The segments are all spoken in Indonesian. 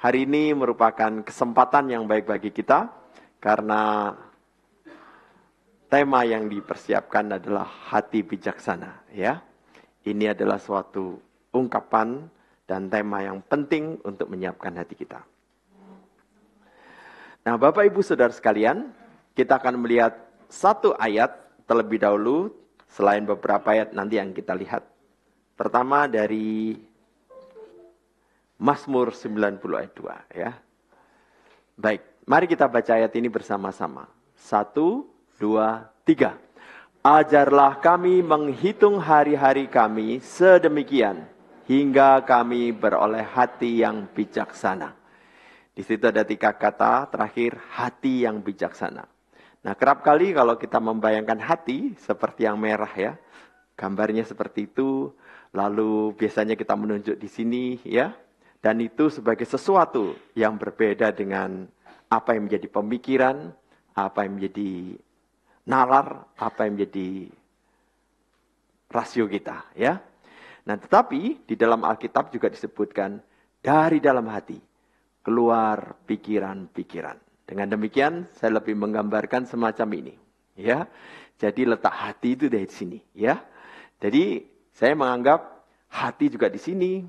Hari ini merupakan kesempatan yang baik bagi kita karena tema yang dipersiapkan adalah hati bijaksana, ya. Ini adalah suatu ungkapan dan tema yang penting untuk menyiapkan hati kita. Nah, Bapak Ibu Saudara sekalian, kita akan melihat satu ayat terlebih dahulu, selain beberapa ayat nanti yang kita lihat. Pertama dari Mazmur 90 ayat 2, ya. Baik, mari kita baca ayat ini bersama-sama. 1, 2, 3. Ajarlah kami menghitung hari-hari kami sedemikian, hingga kami beroleh hati yang bijaksana. Di situ ada 3 kata terakhir, hati yang bijaksana. Nah, kerap kali kalau kita membayangkan hati seperti yang merah, ya, gambarnya seperti itu, lalu biasanya kita menunjuk di sini, ya, dan itu sebagai sesuatu yang berbeda dengan apa yang menjadi pemikiran, apa yang menjadi nalar, apa yang menjadi rasio kita, ya. Nah, tetapi di dalam Alkitab juga disebutkan dari dalam hati keluar pikiran-pikiran. Dengan demikian saya lebih menggambarkan semacam ini, ya. Jadi letak hati itu dari sini, ya. Jadi saya menganggap hati juga di sini,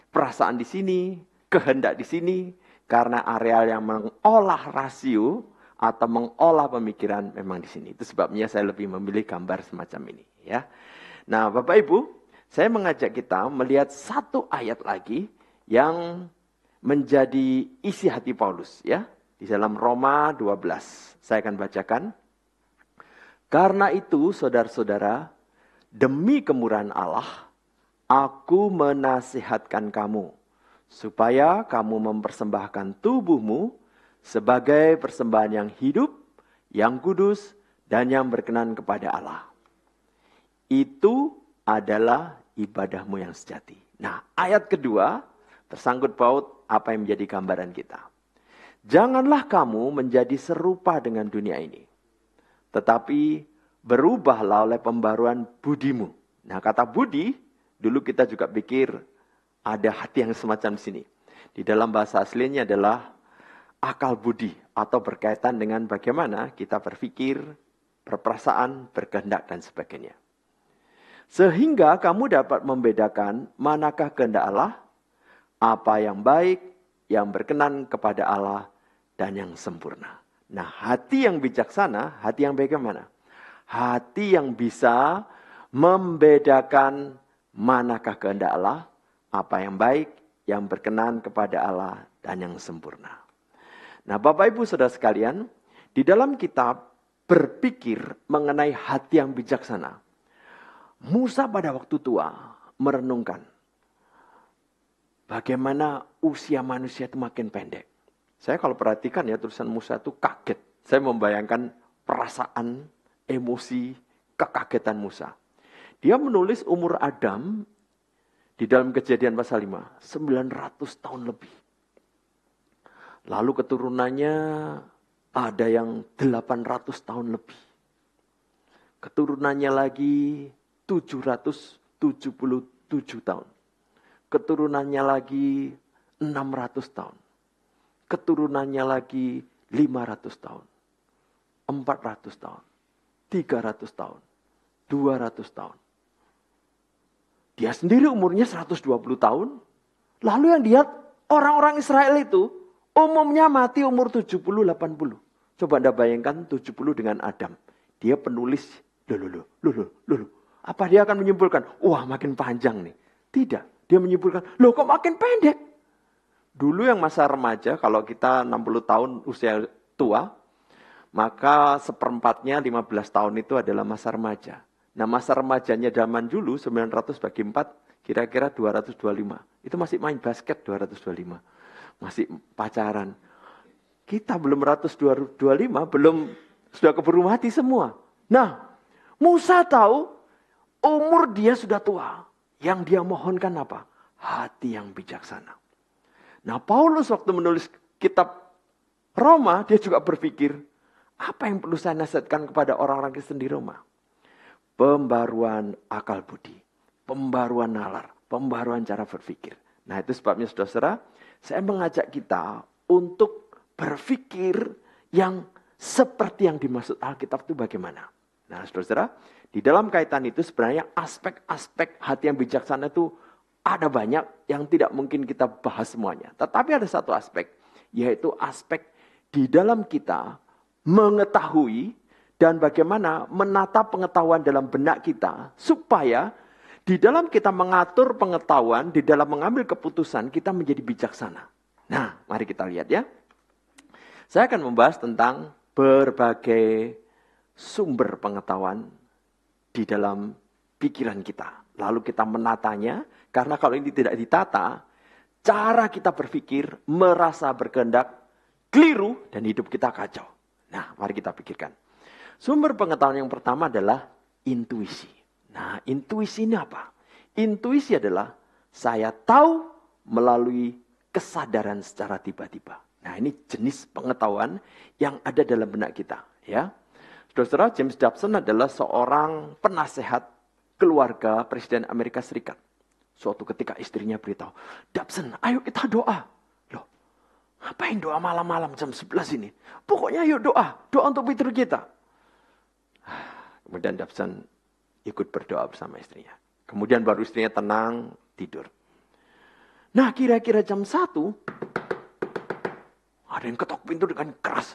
perasaan di sini, kehendak di sini, karena areal yang mengolah rasio atau mengolah pemikiran memang di sini. Itu sebabnya saya lebih memilih gambar semacam ini, ya. Nah, Bapak Ibu, saya mengajak kita melihat satu ayat lagi yang menjadi isi hati Paulus, ya. Di dalam Roma 12. Saya akan bacakan. Karena itu, saudara-saudara, demi kemurahan Allah, aku menasihatkan kamu, supaya kamu mempersembahkan tubuhmu sebagai persembahan yang hidup, yang kudus, dan yang berkenan kepada Allah. Itu adalah ibadahmu yang sejati. Nah, ayat kedua tersangkut paut apa yang menjadi gambaran kita. Janganlah kamu menjadi serupa dengan dunia ini, tetapi berubahlah oleh pembaruan budimu. Nah, kata budi, dulu kita juga pikir ada hati yang semacam sini. Di dalam bahasa aslinya adalah akal budi atau berkaitan dengan bagaimana kita berpikir, berperasaan, berkehendak dan sebagainya. Sehingga kamu dapat membedakan manakah kehendak Allah, apa yang baik, yang berkenan kepada Allah dan yang sempurna. Nah, hati yang bijaksana, hati yang bagaimana? Hati yang bisa membedakan manakah kehendak Allah, apa yang baik, yang berkenan kepada Allah, dan yang sempurna. Nah, Bapak Ibu Saudara sekalian, di dalam kitab berpikir mengenai hati yang bijaksana, Musa pada waktu tua merenungkan bagaimana usia manusia itu makin pendek. Saya kalau perhatikan ya tulisan Musa itu kaget. Saya membayangkan perasaan, emosi, kekagetan Musa. Dia menulis umur Adam di dalam Kejadian pasal 5, 900 tahun lebih. Lalu keturunannya ada yang 800 tahun lebih. Keturunannya lagi 777 tahun. Keturunannya lagi 600 tahun. Keturunannya lagi 500 tahun. 400 tahun. 300 tahun. 200 tahun. Dia sendiri umurnya 120 tahun. Lalu yang lihat orang-orang Israel itu umumnya mati umur 70-80. Coba Anda bayangkan 70 dengan Adam. Dia penulis. Loh. Apa dia akan menyimpulkan? Wah, makin panjang nih. Tidak. Dia menyimpulkan, loh kok makin pendek? Dulu yang masa remaja, kalau kita 60 tahun usia tua, maka seperempatnya 15 tahun itu adalah masa remaja. Nah, masa remajanya zaman dulu 900 bagi 4 kira-kira 225. Itu masih main basket 225. Masih pacaran. Kita belum 125, belum sudah keburu mati semua. Nah, Musa tahu umur dia sudah tua. Yang dia mohonkan apa? Hati yang bijaksana. Nah, Paulus waktu menulis kitab Roma, dia juga berpikir, apa yang perlu saya nasihatkan kepada orang-orang Kristen di Roma? Pembaruan akal budi, pembaruan nalar, pembaruan cara berpikir. Nah, itu sebabnya saudara-saudara, Saya mengajak kita untuk berpikir yang seperti yang dimaksud Alkitab itu bagaimana. Nah, saudara-saudara, di dalam kaitan itu sebenarnya aspek-aspek hati yang bijaksana itu ada banyak yang tidak mungkin kita bahas semuanya. Tetapi ada satu aspek, yaitu aspek di dalam kita mengetahui dan bagaimana menata pengetahuan dalam benak kita supaya di dalam kita mengatur pengetahuan, di dalam mengambil keputusan, kita menjadi bijaksana. Nah, mari kita lihat ya. Saya akan membahas tentang berbagai sumber pengetahuan di dalam pikiran kita. Lalu kita menatanya, karena kalau ini tidak ditata, cara kita berpikir, merasa berkehendak, keliru, dan hidup kita kacau. Nah, mari kita pikirkan. Sumber pengetahuan yang pertama adalah intuisi. Nah, intuisi ini apa? Intuisi adalah saya tahu melalui kesadaran secara tiba-tiba. Nah, ini jenis pengetahuan yang ada dalam benak kita. Ya, saudara, James Dobson adalah seorang penasehat keluarga Presiden Amerika Serikat. Suatu ketika istrinya beritahu, Dobson, ayo kita doa. Loh, ngapain doa malam-malam jam 11 ini? Pokoknya ayo doa untuk putra kita. Kemudian Dobson ikut berdoa bersama istrinya. Kemudian baru istrinya tenang, tidur. Nah, kira-kira jam 1, ada yang ketok pintu dengan keras.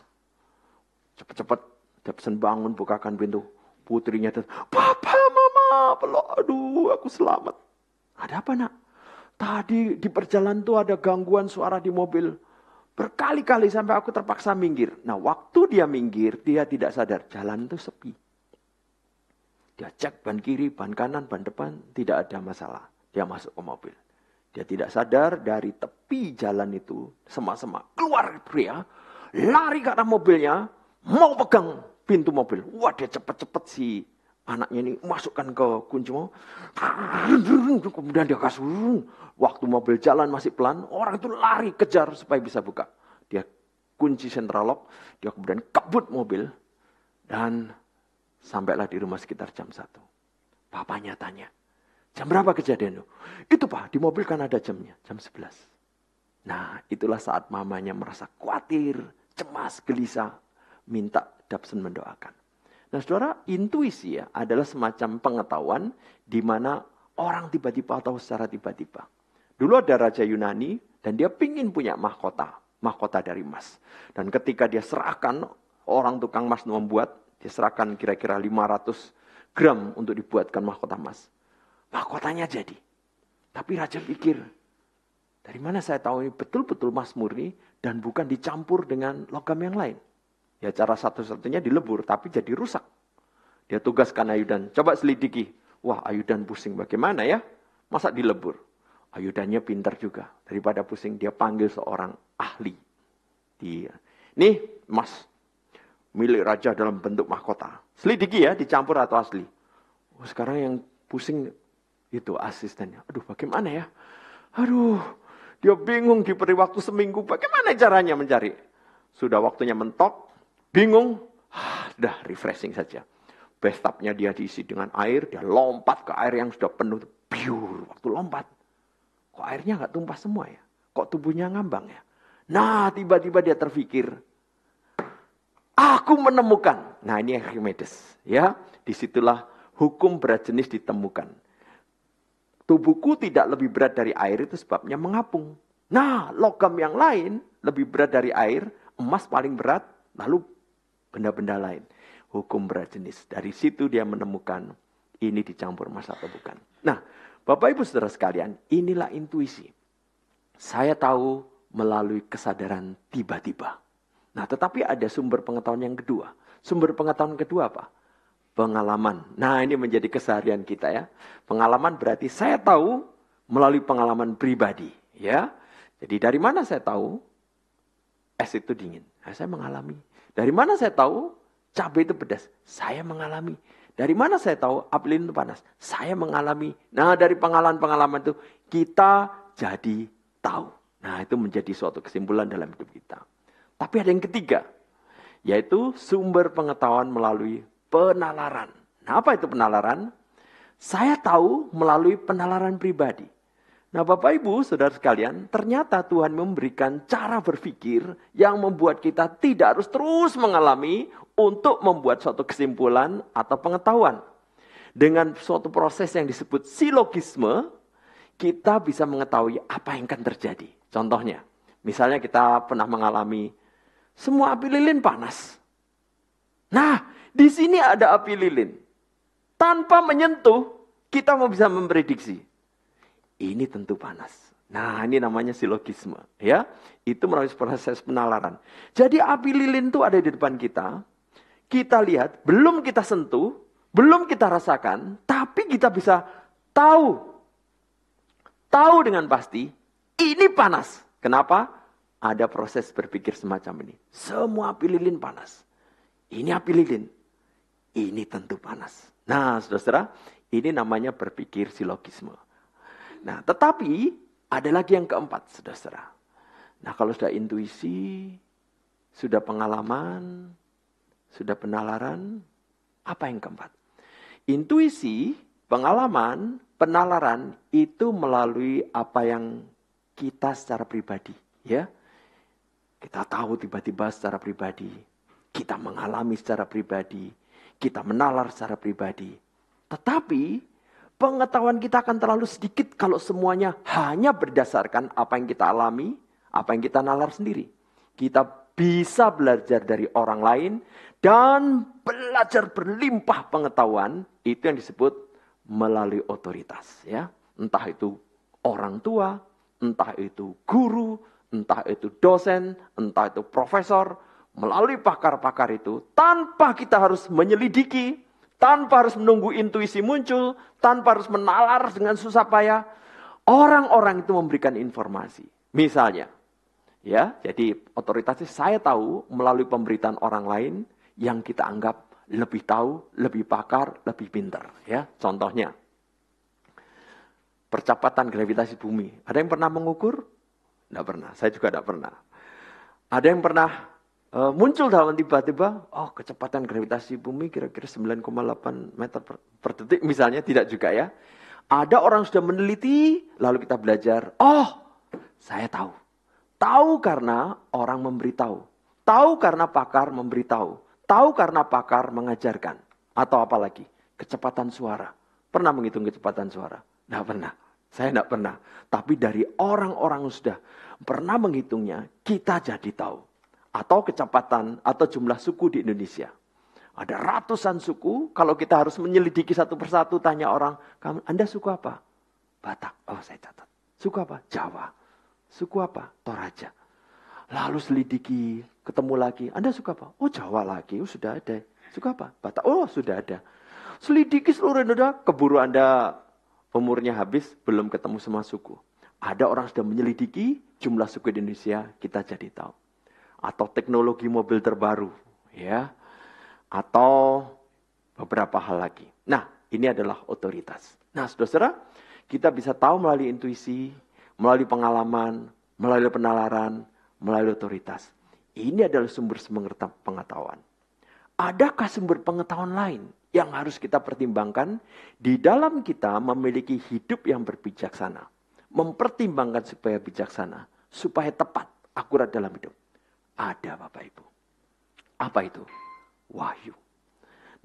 Cepat-cepat Dobson bangun, bukakan pintu. Putrinya datang, Papa, Mama, peluk, aduh, aku selamat. Ada apa, nak? Tadi di perjalanan tuh ada gangguan suara di mobil. Berkali-kali sampai aku terpaksa minggir. Nah, waktu dia minggir, dia tidak sadar. Jalan itu sepi. Dia cek ban kiri, ban kanan, ban depan, tidak ada masalah. Dia masuk ke mobil. Dia tidak sadar dari tepi jalan itu, semak-semak keluar pria, lari ke arah mobilnya, mau pegang pintu mobil. Wah, dia cepat-cepat si anaknya ini masukkan ke kunci mobil. Kemudian dia kasih. Waktu mobil jalan masih pelan, orang itu lari kejar supaya bisa buka. Dia kunci central lock, dia kemudian kebut mobil dan sampailah di rumah sekitar jam 1. Papanya tanya, jam berapa kejadian itu? Itu Pak, di mobil kan ada jamnya, jam 11. Nah, itulah saat mamanya merasa khawatir, cemas, gelisah, minta Dobson mendoakan. Nah, saudara, intuisi ya adalah semacam pengetahuan di mana orang tiba-tiba atau secara tiba-tiba. Dulu ada Raja Yunani dan dia pingin punya mahkota dari emas. Dan ketika dia serahkan, orang tukang emas membuat, dia serahkan kira-kira 500 gram untuk dibuatkan mahkota emas. Mahkotanya jadi. Tapi raja pikir, dari mana saya tahu ini betul-betul emas murni dan bukan dicampur dengan logam yang lain. Ya cara satu-satunya dilebur, tapi jadi rusak. Dia tugaskan Ayudan, coba selidiki. Wah, Ayudan pusing, bagaimana ya? Masa dilebur? Ayudannya pintar juga. Daripada pusing, dia panggil seorang ahli. Nih, emas milik raja dalam bentuk mahkota. Selidiki ya, dicampur atau asli. Oh, sekarang yang pusing itu asistennya. Aduh, bagaimana ya? Aduh, dia bingung, diberi waktu seminggu. Bagaimana caranya mencari? Sudah waktunya mentok, bingung. Dah refreshing saja. Bathtubnya dia diisi dengan air, dia lompat ke air yang sudah penuh. Biur, waktu lompat. Kok airnya nggak tumpah semua ya? Kok tubuhnya ngambang ya? Nah, tiba-tiba dia terpikir, aku menemukan. Nah, ini Archimedes, ya. Disitulah hukum berat jenis ditemukan. Tubuhku tidak lebih berat dari air, itu sebabnya mengapung. Nah, logam yang lain lebih berat dari air, emas paling berat, lalu benda-benda lain. Hukum berat jenis. Dari situ dia menemukan ini dicampur emas atau bukan. Nah, Bapak Ibu Saudara sekalian, inilah intuisi. Saya tahu melalui kesadaran tiba-tiba. Nah, tetapi ada sumber pengetahuan yang kedua. Sumber pengetahuan kedua apa? Pengalaman. Nah, ini menjadi keseharian kita ya. Pengalaman berarti saya tahu melalui pengalaman pribadi. Ya. Jadi dari mana saya tahu es itu dingin? Nah, saya mengalami. Dari mana saya tahu cabai itu pedas? Saya mengalami. Dari mana saya tahu apel itu panas? Saya mengalami. Nah, dari pengalaman-pengalaman itu kita jadi tahu. Nah, itu menjadi suatu kesimpulan dalam hidup kita. Tapi ada yang ketiga, yaitu sumber pengetahuan melalui penalaran. Nah, apa itu penalaran? Saya tahu melalui penalaran pribadi. Nah Bapak Ibu, saudara sekalian, ternyata Tuhan memberikan cara berpikir yang membuat kita tidak harus terus mengalami untuk membuat suatu kesimpulan atau pengetahuan. Dengan suatu proses yang disebut silogisme, kita bisa mengetahui apa yang akan terjadi. Contohnya, misalnya kita pernah mengalami semua api lilin panas. Nah, di sini ada api lilin. Tanpa menyentuh, kita mau bisa memprediksi. Ini tentu panas. Nah, ini namanya silogisme, ya. Itu melalui proses penalaran. Jadi api lilin itu ada di depan kita. Kita lihat, belum kita sentuh, belum kita rasakan, tapi kita bisa tahu dengan pasti ini panas. Kenapa? Ada proses berpikir semacam ini. Semua api lilin panas. Ini api lilin. Ini tentu panas. Nah, saudara, ini namanya berpikir silogisme. Nah, tetapi ada lagi yang keempat, saudara. Nah, kalau sudah intuisi, sudah pengalaman, sudah penalaran, apa yang keempat? Intuisi, pengalaman, penalaran itu melalui apa yang kita secara pribadi, ya. Kita tahu tiba-tiba secara pribadi, kita mengalami secara pribadi, kita menalar secara pribadi. Tetapi pengetahuan kita akan terlalu sedikit kalau semuanya hanya berdasarkan apa yang kita alami, apa yang kita nalar sendiri. Kita bisa belajar dari orang lain dan belajar berlimpah pengetahuan, itu yang disebut melalui otoritas, ya. Entah itu orang tua, entah itu guru, entah itu dosen, entah itu profesor, melalui pakar-pakar itu tanpa kita harus menyelidiki, tanpa harus menunggu intuisi muncul, tanpa harus menalar dengan susah payah, orang-orang itu memberikan informasi. Misalnya, ya, jadi otoritasnya saya tahu melalui pemberitaan orang lain yang kita anggap lebih tahu, lebih pakar, lebih pintar. Ya, contohnya, percepatan gravitasi bumi. Ada yang pernah mengukur? Tidak pernah. Saya juga tidak pernah. Ada yang pernah muncul dalam tiba-tiba, oh kecepatan gravitasi bumi kira-kira 9,8 meter per detik misalnya, tidak juga ya. Ada orang sudah meneliti, lalu kita belajar, oh saya tahu. Tahu karena orang memberitahu. Tahu karena pakar memberitahu. Tahu karena pakar mengajarkan. Atau apalagi, kecepatan suara. Pernah menghitung kecepatan suara? Tidak pernah. Saya tidak pernah. Tapi dari orang-orang yang sudah pernah menghitungnya, kita jadi tahu. Atau kecepatan atau jumlah suku di Indonesia. Ada ratusan suku, kalau kita harus menyelidiki satu persatu, tanya orang, Anda suku apa? Batak. Oh, saya catat. Suku apa? Jawa. Suku apa? Toraja. Lalu selidiki, ketemu lagi. Anda suku apa? Oh, Jawa lagi. Oh, sudah ada. Suku apa? Batak. Oh, sudah ada. Selidiki seluruh Indonesia, keburu Anda umurnya habis, belum ketemu semua suku. Ada orang sudah menyelidiki jumlah suku di Indonesia, kita jadi tahu. Atau teknologi mobil terbaru, ya, atau beberapa hal lagi. Nah, ini adalah otoritas. Nah, saudara, kita bisa tahu melalui intuisi, melalui pengalaman, melalui penalaran, melalui otoritas. Ini adalah sumber pengetahuan. Adakah sumber pengetahuan lain yang harus kita pertimbangkan di dalam kita memiliki hidup yang berbijaksana, mempertimbangkan supaya bijaksana, supaya tepat, akurat dalam hidup? Ada, Bapak Ibu. Apa itu? Wahyu.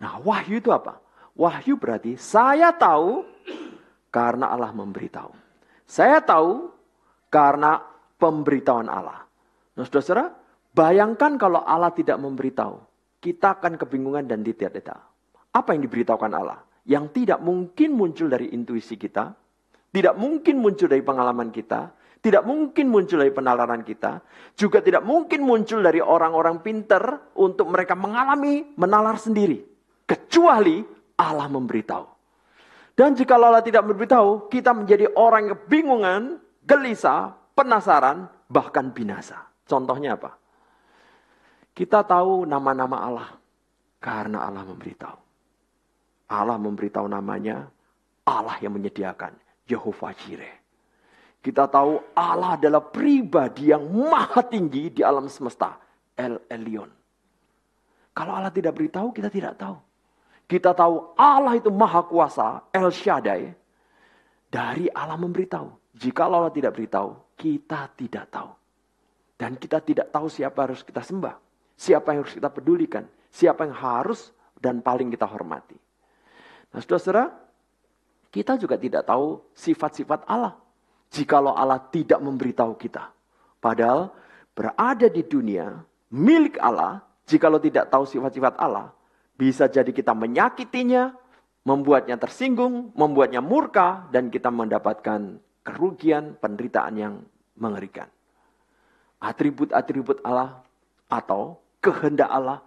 Nah, wahyu itu apa? Wahyu berarti saya tahu karena Allah memberitahu. Saya tahu karena pemberitahuan Allah. Nah, saudara, bayangkan kalau Allah tidak memberitahu. Kita akan kebingungan dan tidak tahu. Apa yang diberitahukan Allah? Yang tidak mungkin muncul dari intuisi kita, tidak mungkin muncul dari pengalaman kita, tidak mungkin muncul dari penalaran kita, juga tidak mungkin muncul dari orang-orang pintar untuk mereka mengalami, menalar sendiri. Kecuali Allah memberitahu. Dan jika Allah tidak memberitahu, kita menjadi orang yang kebingungan, gelisah, penasaran, bahkan binasa. Contohnya apa? Kita tahu nama-nama Allah karena Allah memberitahu. Allah memberitahu namanya, Allah yang menyediakan, Yehovah Jireh. Kita tahu Allah adalah pribadi yang maha tinggi di alam semesta. El Elyon. Kalau Allah tidak beritahu, kita tidak tahu. Kita tahu Allah itu maha kuasa. El Shaddai. Dari Allah memberitahu. Jika Allah tidak beritahu, kita tidak tahu. Dan kita tidak tahu siapa harus kita sembah. Siapa yang harus kita pedulikan. Siapa yang harus dan paling kita hormati. Nah, saudara-saudara, kita juga tidak tahu sifat-sifat Allah. Jikalau Allah tidak memberitahu kita. Padahal berada di dunia milik Allah, jikalau tidak tahu sifat-sifat Allah, bisa jadi kita menyakitinya, membuatnya tersinggung, membuatnya murka, dan kita mendapatkan kerugian, penderitaan yang mengerikan. Atribut-atribut Allah atau kehendak Allah,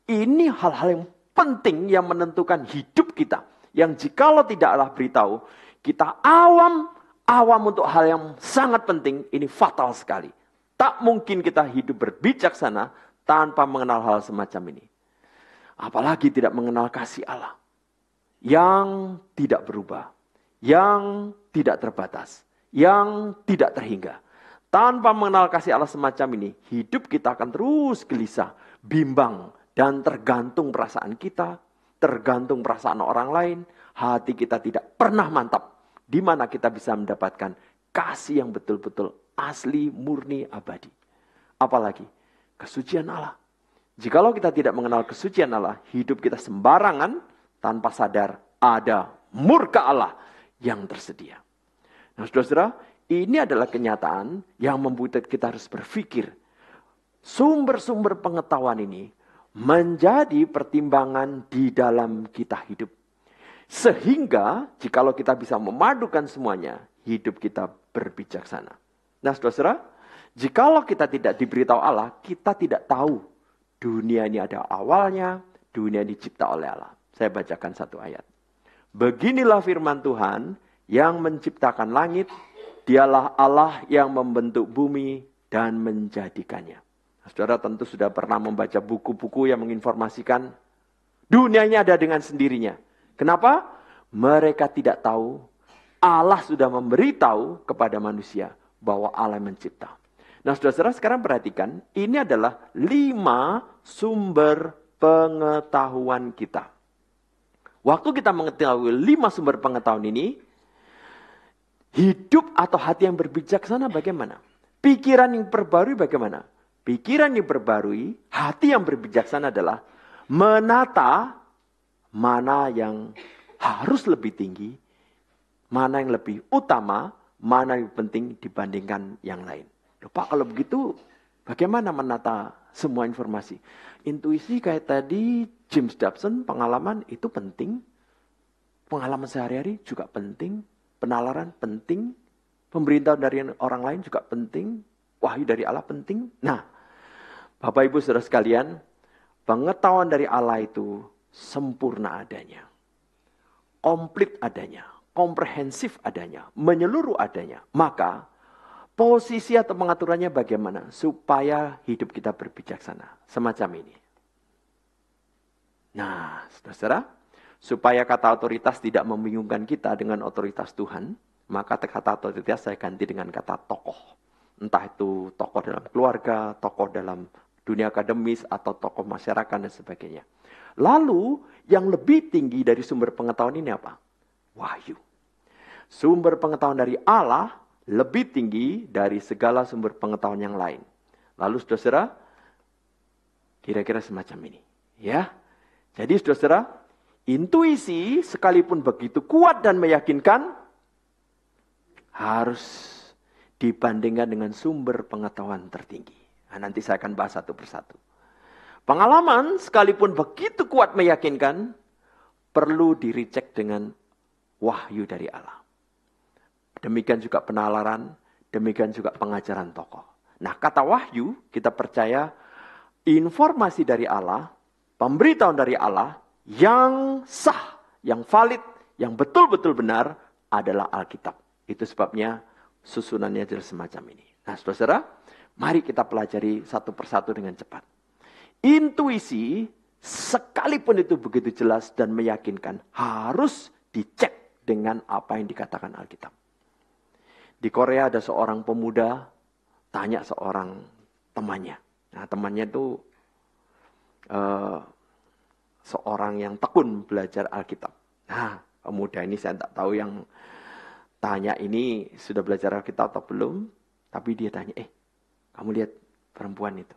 ini hal-hal yang penting yang menentukan hidup kita. Yang jikalau tidak Allah beritahu, kita awam untuk hal yang sangat penting, ini fatal sekali. Tak mungkin kita hidup berbijaksana tanpa mengenal hal semacam ini. Apalagi tidak mengenal kasih Allah yang tidak berubah, yang tidak terbatas, yang tidak terhingga. Tanpa mengenal kasih Allah semacam ini, hidup kita akan terus gelisah, bimbang, dan tergantung perasaan kita, tergantung perasaan orang lain. Hati kita tidak pernah mantap, di mana kita bisa mendapatkan kasih yang betul-betul asli, murni, abadi. Apalagi kesucian Allah. Jikalau kita tidak mengenal kesucian Allah, hidup kita sembarangan, tanpa sadar ada murka Allah yang tersedia. Nah, saudara-saudara, ini adalah kenyataan yang membuat kita harus berpikir. Sumber-sumber pengetahuan ini menjadi pertimbangan di dalam kita hidup. Sehingga jikalau kita bisa memadukan semuanya, hidup kita berbijaksana. Nah, saudara-saudara, jikalau kita tidak diberitahu Allah, kita tidak tahu dunia ini ada awalnya, dunia dicipta oleh Allah. Saya bacakan satu ayat. Beginilah firman Tuhan yang menciptakan langit, dialah Allah yang membentuk bumi dan menjadikannya. Saudara tentu sudah pernah membaca buku-buku yang menginformasikan dunianya ada dengan sendirinya. Kenapa? Mereka tidak tahu Allah sudah memberitahu kepada manusia bahwa Allah mencipta. Nah, saudara-saudara sekarang perhatikan, ini adalah 5 sumber pengetahuan kita. Waktu kita mengetahui 5 sumber pengetahuan ini, hidup atau hati yang berbijaksana bagaimana? Pikiran yang perbarui bagaimana? Pikiran yang perbarui, hati yang berbijaksana adalah menata mana yang harus lebih tinggi, mana yang lebih utama, mana yang penting dibandingkan yang lain. Pak, kalau begitu bagaimana menata semua informasi? Intuisi kayak tadi James Dobson, pengalaman itu penting. Pengalaman sehari-hari juga penting. Penalaran penting. Pemberitahuan dari orang lain juga penting. Wahyu dari Allah penting. Nah, Bapak Ibu Saudara sekalian, pengetahuan dari Allah itu sempurna adanya. Komplit adanya. Komprehensif adanya. Menyeluruh adanya. Maka posisi atau pengaturannya bagaimana supaya hidup kita berbijaksana semacam ini. Nah, saudara, supaya kata otoritas tidak membingungkan kita dengan otoritas Tuhan, maka kata otoritas saya ganti dengan kata tokoh. Entah itu tokoh dalam keluarga, tokoh dalam dunia akademis, atau tokoh masyarakat dan sebagainya. Lalu, yang lebih tinggi dari sumber pengetahuan ini apa? Wahyu. Sumber pengetahuan dari Allah lebih tinggi dari segala sumber pengetahuan yang lain. Lalu saudara-saudara, kira-kira semacam ini. Ya, jadi saudara-saudara, intuisi sekalipun begitu kuat dan meyakinkan, harus dibandingkan dengan sumber pengetahuan tertinggi. Nah, nanti saya akan bahas satu persatu. Pengalaman sekalipun begitu kuat meyakinkan, perlu diricek dengan wahyu dari Allah. Demikian juga penalaran, demikian juga pengajaran tokoh. Nah, kata wahyu, kita percaya informasi dari Allah, pemberitahuan dari Allah, yang sah, yang valid, yang betul-betul benar adalah Alkitab. Itu sebabnya susunannya jelas semacam ini. Nah, saudara, mari kita pelajari satu persatu dengan cepat. Intuisi, sekalipun itu begitu jelas dan meyakinkan, harus dicek dengan apa yang dikatakan Alkitab. Di Korea ada seorang pemuda tanya seorang temannya. Nah, temannya itu seorang yang tekun belajar Alkitab. Nah, pemuda ini saya tak tahu yang tanya ini sudah belajar Alkitab atau belum. Tapi dia tanya, kamu lihat perempuan itu.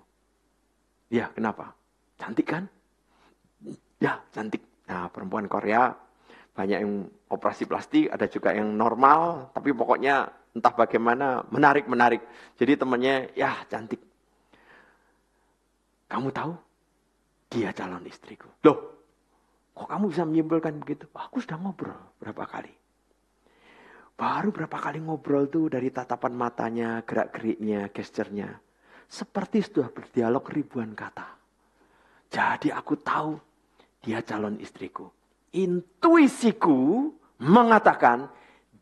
Ya, kenapa? Cantik kan? Ya, cantik. Nah, perempuan Korea banyak yang operasi plastik, ada juga yang normal. Tapi pokoknya entah bagaimana, menarik. Jadi temannya, ya cantik. Kamu tahu? Dia calon istriku. Loh, kok kamu bisa menyimpulkan begitu? Aku sudah ngobrol berapa kali. Baru berapa kali ngobrol tuh dari tatapan matanya, gerak-geriknya, gesturnya. Seperti sudah berdialog ribuan kata. Jadi aku tahu dia calon istriku. Intuisiku mengatakan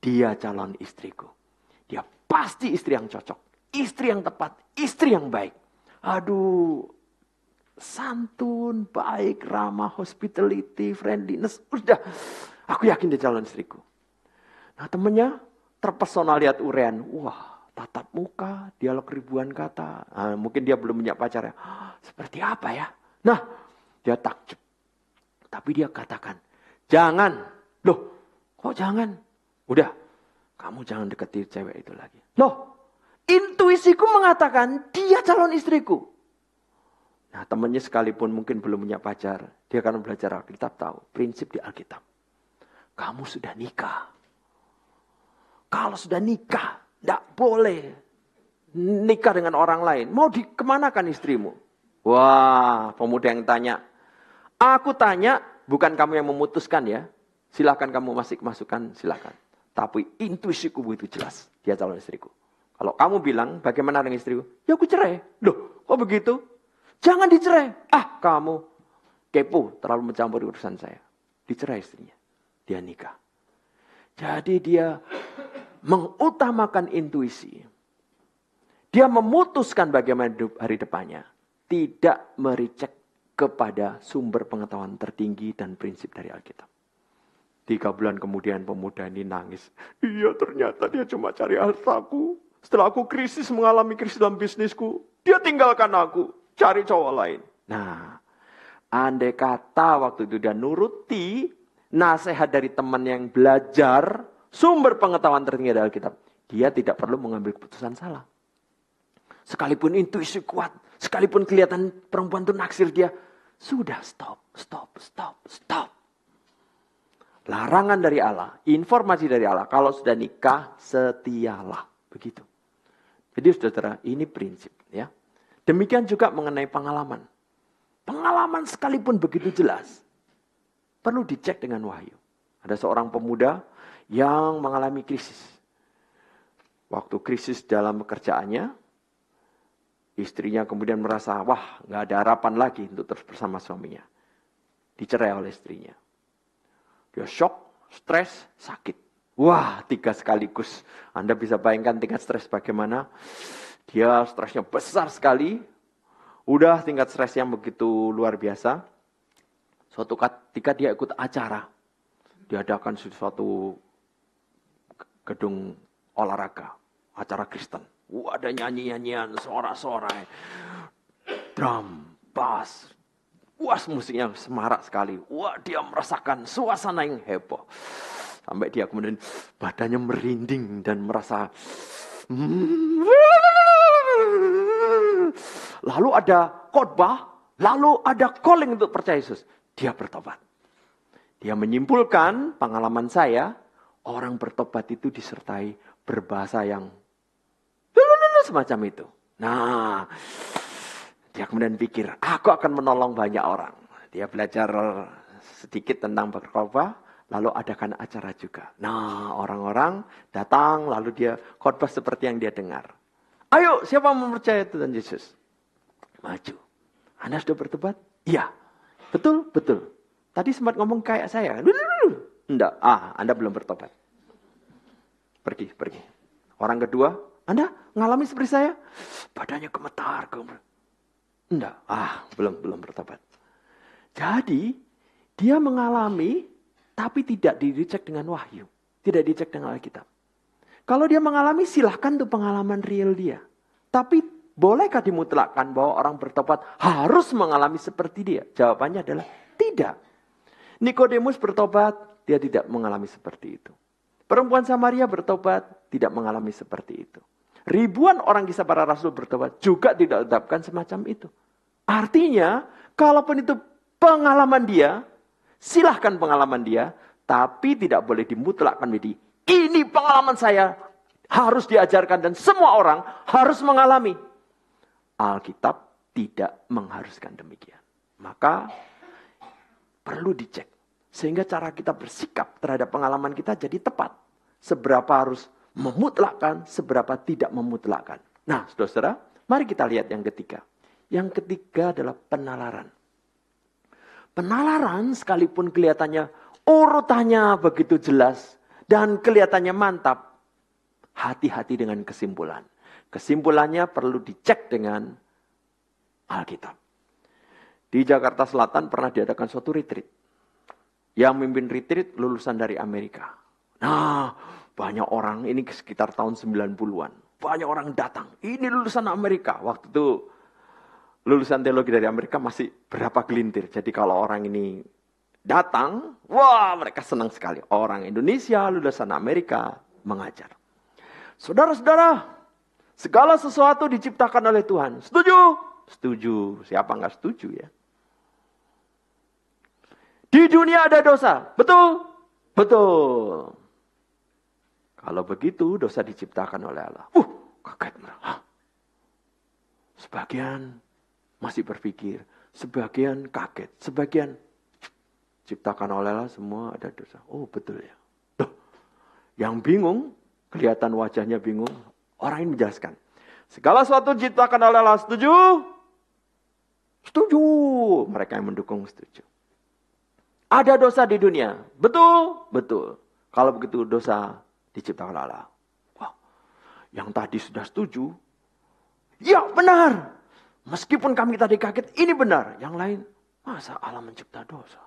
dia calon istriku. Dia pasti istri yang cocok. Istri yang tepat. Istri yang baik. Aduh, santun, baik, ramah, hospitality, friendliness. Udah, aku yakin dia calon istriku. Nah temennya terpesona lihat urean. Wah, tatap muka, dialog ribuan kata. Nah, mungkin dia belum punya pacar ya. Seperti apa ya? Nah, dia takjub. Tapi dia katakan, jangan. Loh, kok jangan? Udah, kamu jangan deketi cewek itu lagi. Loh, intuisiku mengatakan dia calon istriku. Nah temannya sekalipun mungkin belum punya pacar. Dia akan belajar Alkitab tahu. Prinsip di Alkitab. Kamu sudah nikah. Kalau sudah nikah, tidak boleh nikah dengan orang lain. Mau dikemanakan istrimu? Wah, pemuda yang tanya. Aku tanya, bukan kamu yang memutuskan ya. Silakan kamu masukkan, silakan. Tapi intuisiku begitu jelas. Dia calon istriku. Kalau kamu bilang, bagaimana dengan istriku? Ya aku cerai. Loh, kok begitu? Jangan dicerai. Kamu kepo, terlalu mencampuri urusan saya. Dicerai istrinya. Dia nikah. Jadi dia mengutamakan intuisi. Dia memutuskan bagaimana hidup hari depannya. Tidak mericek kepada sumber pengetahuan tertinggi dan prinsip dari Alkitab. 3 bulan kemudian pemuda ini nangis. Iya, ternyata dia cuma cari hartaku. Setelah aku mengalami krisis dalam bisnisku. Dia tinggalkan aku. Cari cowok lain. Nah, andai kata waktu itu dia nuruti nasihat dari teman yang belajar sumber pengetahuan tertinggi dari Alkitab. Dia tidak perlu mengambil keputusan salah. Sekalipun intuisi kuat, sekalipun kelihatan perempuan itu naksir dia. Sudah stop. Larangan dari Allah, informasi dari Allah. Kalau sudah nikah, setialah. Begitu. Jadi saudara, ini prinsip ya. Demikian juga mengenai pengalaman. Pengalaman sekalipun begitu jelas. Perlu dicek dengan wahyu. Ada seorang pemuda yang mengalami krisis. Waktu krisis dalam pekerjaannya, istrinya kemudian merasa, wah gak ada harapan lagi untuk terus bersama suaminya. Dicerai oleh istrinya. Dia shock, stres, sakit. Wah, 3 sekaligus. Anda bisa bayangkan tingkat stres bagaimana. Dia stresnya besar sekali. Udah tingkat stres yang begitu luar biasa. Suatu ketika dia ikut acara. Diadakan suatu gedung olahraga. Acara Kristen. Wah, ada nyanyi-nyanyian, sorak-sorai. Drum, bass. Wah, musiknya semarak sekali. Wah, dia merasakan suasana yang heboh. Sampai dia kemudian badannya merinding dan merasa... Lalu ada khotbah, lalu ada calling untuk percaya Yesus. Dia bertobat. Dia menyimpulkan pengalaman saya, orang bertobat itu disertai berbahasa yang semacam itu. Nah, dia kemudian pikir, aku akan menolong banyak orang. Dia belajar sedikit tentang berkhotbah, lalu adakan acara juga. Nah, orang-orang datang, lalu dia khotbah seperti yang dia dengar. Ayo, siapa mau percaya Tuhan Yesus? Maju. Anda sudah bertobat? Iya. Betul. Tadi sempat ngomong kayak saya. Enggak. Anda belum bertobat. Pergi. Orang kedua, Anda ngalami seperti saya? Badannya gemetar. Enggak. Belum bertobat. Jadi, dia mengalami, tapi tidak dicek dengan wahyu. Tidak dicek dengan Alkitab. Kalau dia mengalami, silahkan itu pengalaman real dia. Tapi bolehkah dimutlakkan bahwa orang bertobat harus mengalami seperti dia? Jawabannya adalah tidak. Nikodemus bertobat, dia tidak mengalami seperti itu. Perempuan Samaria bertobat, tidak mengalami seperti itu. Ribuan orang Kisah Para Rasul bertobat, juga tidak didapatkan semacam itu. Artinya, kalaupun itu pengalaman dia, silahkan pengalaman dia, tapi tidak boleh dimutlakkan menjadi, ini pengalaman saya, harus diajarkan dan semua orang harus mengalami. Alkitab tidak mengharuskan demikian. Maka perlu dicek. Sehingga cara kita bersikap terhadap pengalaman kita jadi tepat. Seberapa harus memutlakkan, seberapa tidak memutlakkan. Nah, saudara-saudara, mari kita lihat yang ketiga. Yang ketiga adalah penalaran. Penalaran sekalipun kelihatannya urutannya begitu jelas dan kelihatannya mantap, hati-hati dengan kesimpulan. Kesimpulannya perlu dicek dengan Alkitab. Di Jakarta Selatan pernah diadakan suatu retreat. Yang memimpin retreat lulusan dari Amerika. Nah, banyak orang, ini sekitar tahun 90-an. Banyak orang datang. Ini lulusan Amerika. Waktu itu lulusan teologi dari Amerika masih berapa gelintir. Jadi kalau orang ini datang, wah mereka senang sekali. Orang Indonesia, lulusan Amerika mengajar. Saudara-saudara, segala sesuatu diciptakan oleh Tuhan. Setuju? Setuju. Siapa nggak setuju ya? Di dunia ada dosa. Betul? Betul. Kalau begitu dosa diciptakan oleh Allah. Kaget mereka. Sebagian masih berpikir. Sebagian kaget. Sebagian ciptakan oleh Allah semua ada dosa. Oh betul ya. Duh, yang bingung, kelihatan wajahnya bingung. Orang ini menjelaskan. Segala sesuatu diciptakan oleh Allah. Setuju? Setuju. Mereka yang mendukung setuju. Ada dosa di dunia. Betul? Betul. Kalau begitu dosa diciptakan Allah. Wah, yang tadi sudah setuju. Ya benar. Meskipun kami tadi kaget, ini benar. Yang lain, masa Allah mencipta dosa?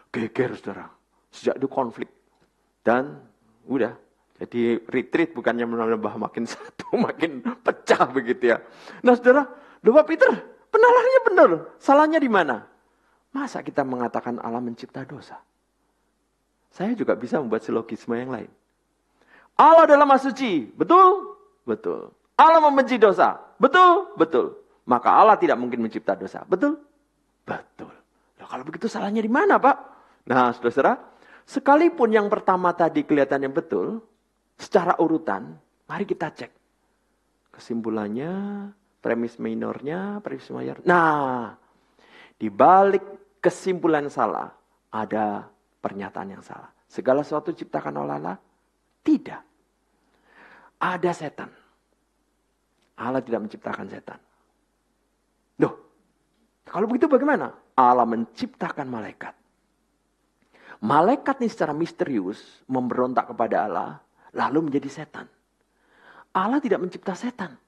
Geger saudara. Sejak itu konflik. Dan udah. Jadi retreat bukannya menambah makin satu, makin pecah begitu ya. Nah saudara, Bapak Peter, penalarannya benar. Salahnya di mana? Masa kita mengatakan Allah mencipta dosa? Saya juga bisa membuat silogisme yang lain. Allah adalah Maha Suci. Betul? Betul. Allah membenci dosa. Betul? Betul. Maka Allah tidak mungkin mencipta dosa. Betul? Betul. Nah, kalau begitu salahnya di mana, Pak? Nah, saudara-saudara, sekalipun yang pertama tadi kelihatannya betul, secara urutan, mari kita cek. Kesimpulannya, premis minornya, premis mayor. Nah, di balik kesimpulan salah, ada pernyataan yang salah. Segala sesuatu diciptakan oleh Allah? Tidak. Ada setan. Allah tidak menciptakan setan. Loh, kalau begitu bagaimana? Allah menciptakan malaikat. Malaikat ini secara misterius memberontak kepada Allah, lalu menjadi setan. Allah tidak mencipta setan.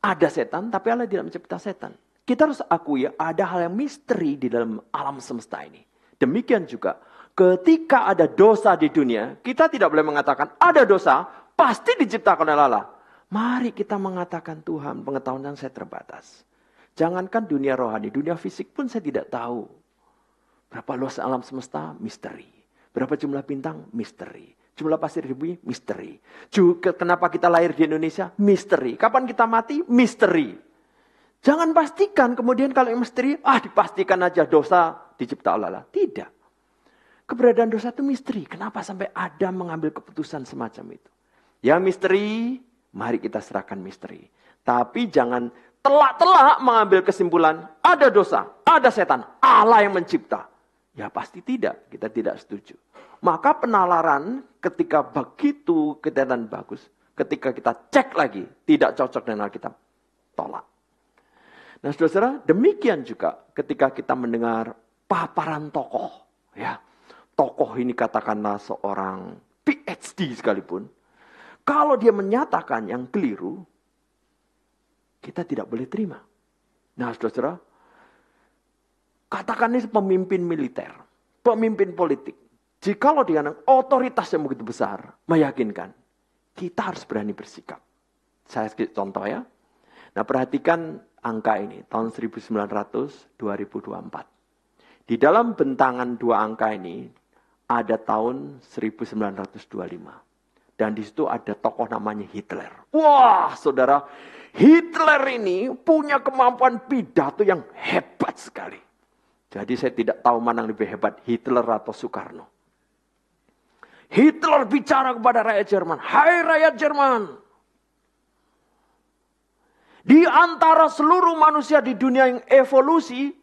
Ada setan, tapi Allah tidak mencipta setan. Kita harus akui ada hal yang misteri di dalam alam semesta ini. Demikian juga ketika ada dosa di dunia, kita tidak boleh mengatakan ada dosa, pasti diciptakan oleh Allah. Mari kita mengatakan Tuhan, pengetahuan saya terbatas. Jangankan dunia rohani, dunia fisik pun saya tidak tahu. Berapa luas alam semesta? Misteri. Berapa jumlah bintang? Misteri. Jumlah pasir di bumi? Misteri. Juga kenapa kita lahir di Indonesia? Misteri. Kapan kita mati? Misteri. Jangan pastikan kemudian kalau yang misteri, dipastikan aja dosa dicipta oleh Allah. Tidak. Keberadaan dosa itu misteri. Kenapa sampai Adam mengambil keputusan semacam itu? Yang misteri, mari kita serahkan misteri. Tapi jangan telak-telak mengambil kesimpulan, ada dosa, ada setan, Allah yang mencipta. Ya pasti tidak, kita tidak setuju. Maka penalaran ketika begitu kelihatan bagus, ketika kita cek lagi, tidak cocok dengan Alkitab, tolak. Nah saudara, demikian juga ketika kita mendengar paparan tokoh. Ya, tokoh ini katakanlah seorang PhD sekalipun. Kalau dia menyatakan yang keliru, kita tidak boleh terima. Nah saudara, katakan ini pemimpin militer, pemimpin politik. Jikalau dengan otoritas yang begitu besar, meyakinkan, kita harus berani bersikap. Saya contoh ya. Nah perhatikan angka ini, tahun 1900, 2024. Di dalam bentangan dua angka ini, ada tahun 1925. Dan di situ ada tokoh namanya Hitler. Wah, saudara, Hitler ini punya kemampuan pidato yang hebat sekali. Jadi saya tidak tahu mana yang lebih hebat, Hitler atau Soekarno. Hitler bicara kepada rakyat Jerman. Hai rakyat Jerman. Di antara seluruh manusia di dunia yang evolusi,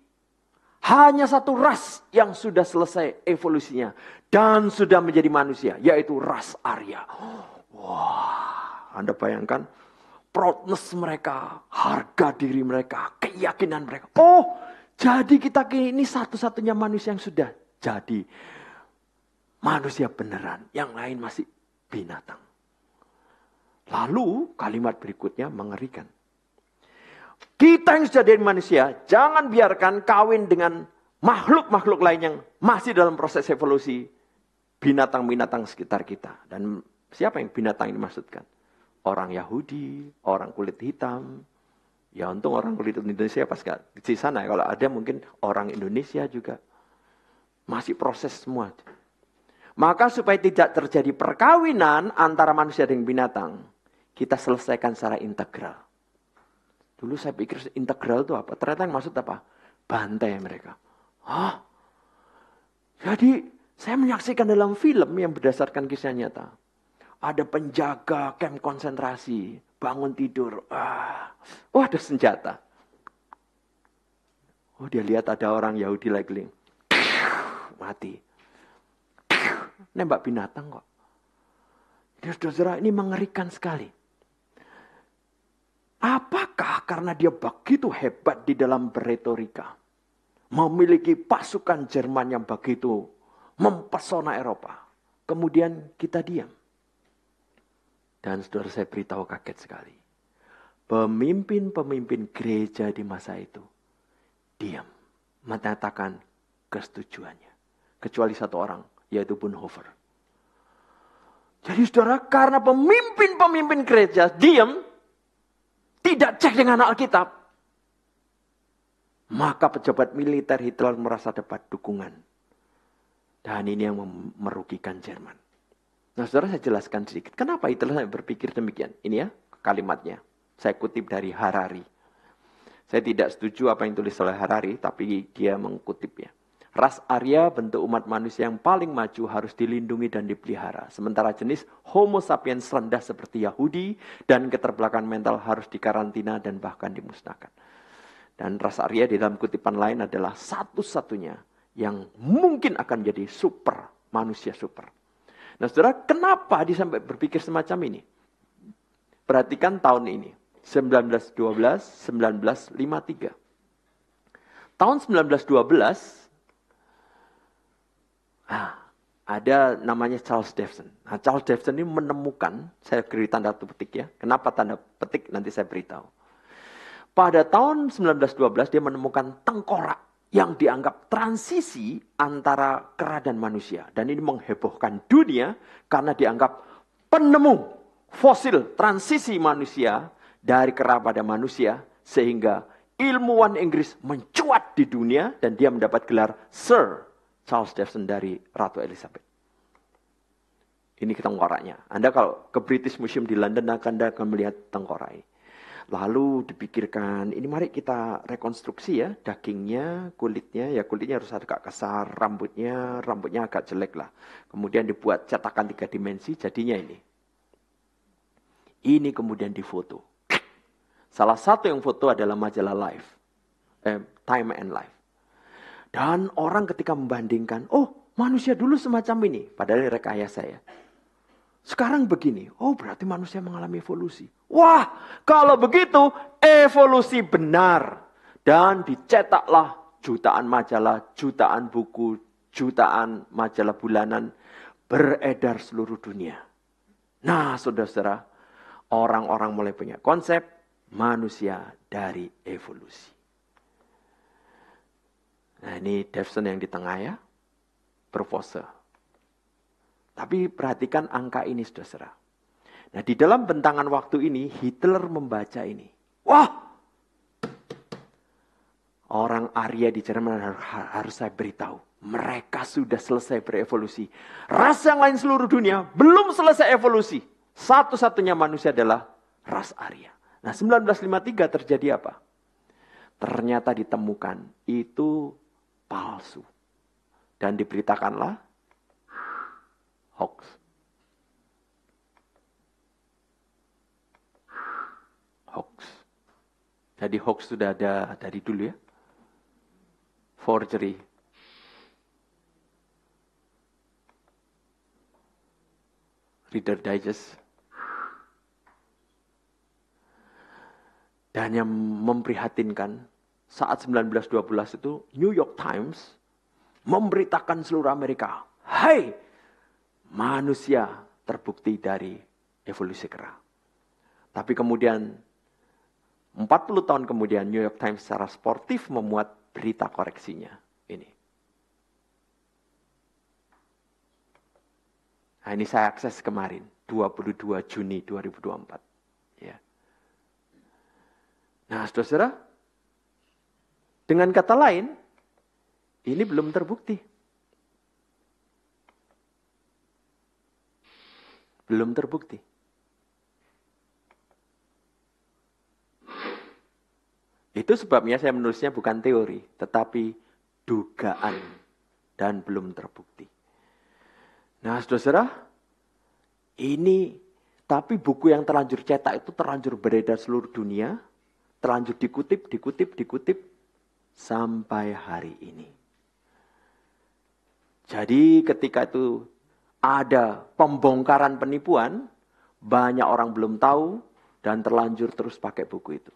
hanya satu ras yang sudah selesai evolusinya. Dan sudah menjadi manusia, yaitu ras Arya. Wah, Anda bayangkan proudness mereka, harga diri mereka, keyakinan mereka. Oh, jadi kita ini satu-satunya manusia yang sudah jadi manusia beneran. Yang lain masih binatang. Lalu kalimat berikutnya mengerikan. Kita yang sudah jadi manusia, jangan biarkan kawin dengan makhluk-makhluk lain yang masih dalam proses evolusi. Binatang-binatang sekitar kita. Dan siapa yang binatang ini maksudkan? Orang Yahudi, orang kulit hitam. Ya untung orang kulit Indonesia pas di sana. Kalau ada mungkin orang Indonesia juga. Masih proses semua. Maka supaya tidak terjadi perkawinan antara manusia dengan binatang, kita selesaikan secara integral. Dulu saya pikir integral itu apa? Ternyata yang maksud apa? Bantai mereka. Hah? Jadi saya menyaksikan dalam film yang berdasarkan kisah nyata. Ada penjaga kamp konsentrasi. Bangun tidur. Oh ada senjata. Oh dia lihat ada orang Yahudi lagi. Mati. Nembak binatang kok. Dia saudara ini mengerikan sekali. Apakah karena dia begitu hebat di dalam berretorika. Memiliki pasukan Jerman yang begitu mempesona Eropa. Kemudian kita diam. Dan saudara saya beritahu kaget sekali. Pemimpin-pemimpin gereja di masa itu diam. Menyatakan kesetujuannya. Kecuali satu orang, yaitu Bonhoeffer. Jadi saudara, karena pemimpin-pemimpin gereja diam, tidak cek dengan Alkitab, maka pejabat militer Hitler merasa dapat dukungan. Dan ini yang merugikan Jerman. Nah saudara saya jelaskan sedikit. Kenapa Hitler berpikir demikian? Ini ya kalimatnya. Saya kutip dari Harari. Saya tidak setuju apa yang tulis oleh Harari. Tapi dia mengkutipnya. Ras Arya bentuk umat manusia yang paling maju harus dilindungi dan dipelihara. Sementara jenis Homo sapiens rendah seperti Yahudi dan keterbelakangan mental harus dikarantina dan bahkan dimusnahkan. Dan ras Arya di dalam kutipan lain adalah satu-satunya yang mungkin akan jadi super, manusia super. Nah saudara, kenapa dia sampai berpikir semacam ini? Perhatikan tahun ini, 1912, 1953. Tahun 1912, ada namanya Charles Davison. Nah, Charles Davison ini menemukan, saya beri tanda petik ya. Kenapa tanda petik? Nanti saya beritahu. Pada tahun 1912 dia menemukan tengkorak yang dianggap transisi antara kera dan manusia. Dan ini menghebohkan dunia karena dianggap penemu fosil transisi manusia dari kera pada manusia. Sehingga ilmuwan Inggris mencuat di dunia dan dia mendapat gelar Sir Charles Davison dari Ratu Elizabeth. Ini tengkoraknya. Anda kalau ke British Museum di London Anda akan melihat tengkorak ini. Lalu dipikirkan, ini mari kita rekonstruksi ya, dagingnya, kulitnya, ya kulitnya harus agak kasar, rambutnya agak jelek lah. Kemudian dibuat cetakan 3 dimensi, jadinya ini. Ini kemudian difoto. Salah satu yang foto adalah majalah Life, Time and Life. Dan orang ketika membandingkan, oh manusia dulu semacam ini, padahal rekayasa ya. Sekarang begini, oh berarti manusia mengalami evolusi. Wah, kalau begitu evolusi benar. Dan dicetaklah jutaan majalah, jutaan buku, jutaan majalah bulanan beredar seluruh dunia. Nah saudara-saudara, orang-orang mulai punya konsep manusia dari evolusi. Nah ini Davison yang di tengah ya, Profesor. Tapi perhatikan angka ini saudara. Nah di dalam bentangan waktu ini Hitler membaca ini. Wah! Orang Arya di Jerman harus saya beritahu. Mereka sudah selesai berevolusi. Ras yang lain seluruh dunia belum selesai evolusi. Satu-satunya manusia adalah ras Arya. Nah 1953 terjadi apa? Ternyata ditemukan itu palsu. Dan diberitakanlah hoax. Hoax. Jadi hoax sudah ada dari dulu ya. Forgery. Reader Digest. Dan yang memprihatinkan, saat 1912 itu New York Times memberitakan seluruh Amerika, "Hai, manusia terbukti dari evolusi kera." Tapi kemudian 40 tahun kemudian New York Times secara sportif memuat berita koreksinya. Ini. Nah, ini saya akses kemarin, 22 Juni 2024. Ya. Nah, saudara-saudara, dengan kata lain, ini belum terbukti. Belum terbukti. Itu sebabnya saya menulisnya bukan teori, tetapi dugaan dan belum terbukti. Nah, saudara-saudara, ini tapi buku yang terlanjur cetak itu terlanjur beredar seluruh dunia, terlanjur dikutip sampai hari ini. Jadi ketika itu ada pembongkaran penipuan, banyak orang belum tahu dan terlanjur terus pakai buku itu.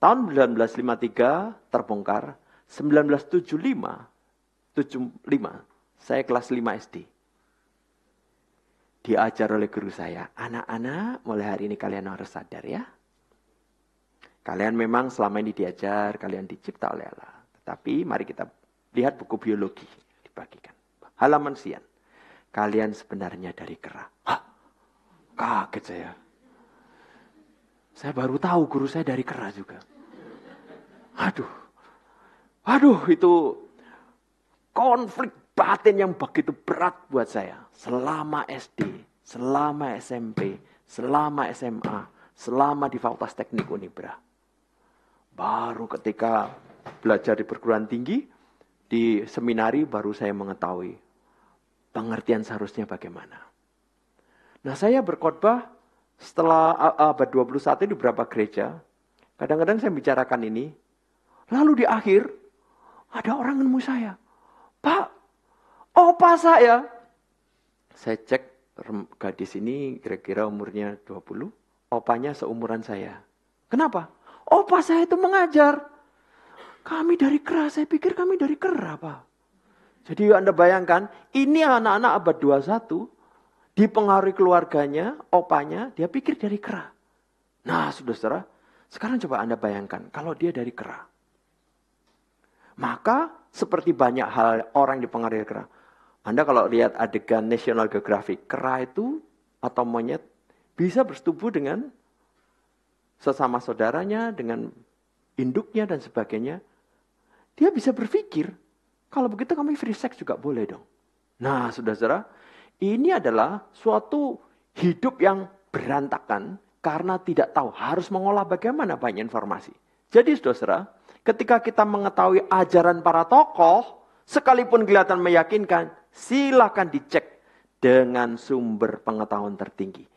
Tahun 1953 terbongkar, 1975, saya kelas 5 SD. Diajar oleh guru saya, "Anak-anak, mulai hari ini kalian harus sadar ya. Kalian memang selama ini diajar, kalian dicipta oleh Allah. Tetapi mari kita lihat buku biologi dibagikan. Halaman sekian. Kalian sebenarnya dari kera." Hah? Kaget saya. Saya baru tahu guru saya dari kera juga. Aduh, itu konflik batin yang begitu berat buat saya. Selama SD, selama SMP, selama SMA, selama di Fakultas Teknik Unibra. Baru ketika belajar di perguruan tinggi, di seminari baru saya mengetahui pengertian seharusnya bagaimana. Nah, saya berkhotbah setelah abad 21 di beberapa gereja. Kadang-kadang saya bicarakan ini. Lalu di akhir, ada orang menemui saya. "Pak, opa saya." Saya cek gadis ini kira-kira umurnya 20. Opanya seumuran saya. "Kenapa?" "Opa saya itu mengajar." "Kami dari kera." Saya pikir kami dari kera, Pak. Jadi Anda bayangkan, ini anak-anak abad 21, dipengaruhi keluarganya, opanya, dia pikir dari kera. Nah, saudara-saudara, sekarang coba Anda bayangkan, kalau dia dari kera. Maka, seperti banyak hal orang dipengaruhi kera. Anda kalau lihat adegan National Geographic, kera itu, atau monyet, bisa bersetubuh dengan sesama saudaranya, dengan induknya dan sebagainya. Dia bisa berpikir, kalau begitu kami free sex juga boleh dong. Nah, saudara-saudara, ini adalah suatu hidup yang berantakan karena tidak tahu harus mengolah bagaimana banyak informasi. Jadi saudara-saudara, ketika kita mengetahui ajaran para tokoh, sekalipun kelihatan meyakinkan, silakan dicek dengan sumber pengetahuan tertinggi.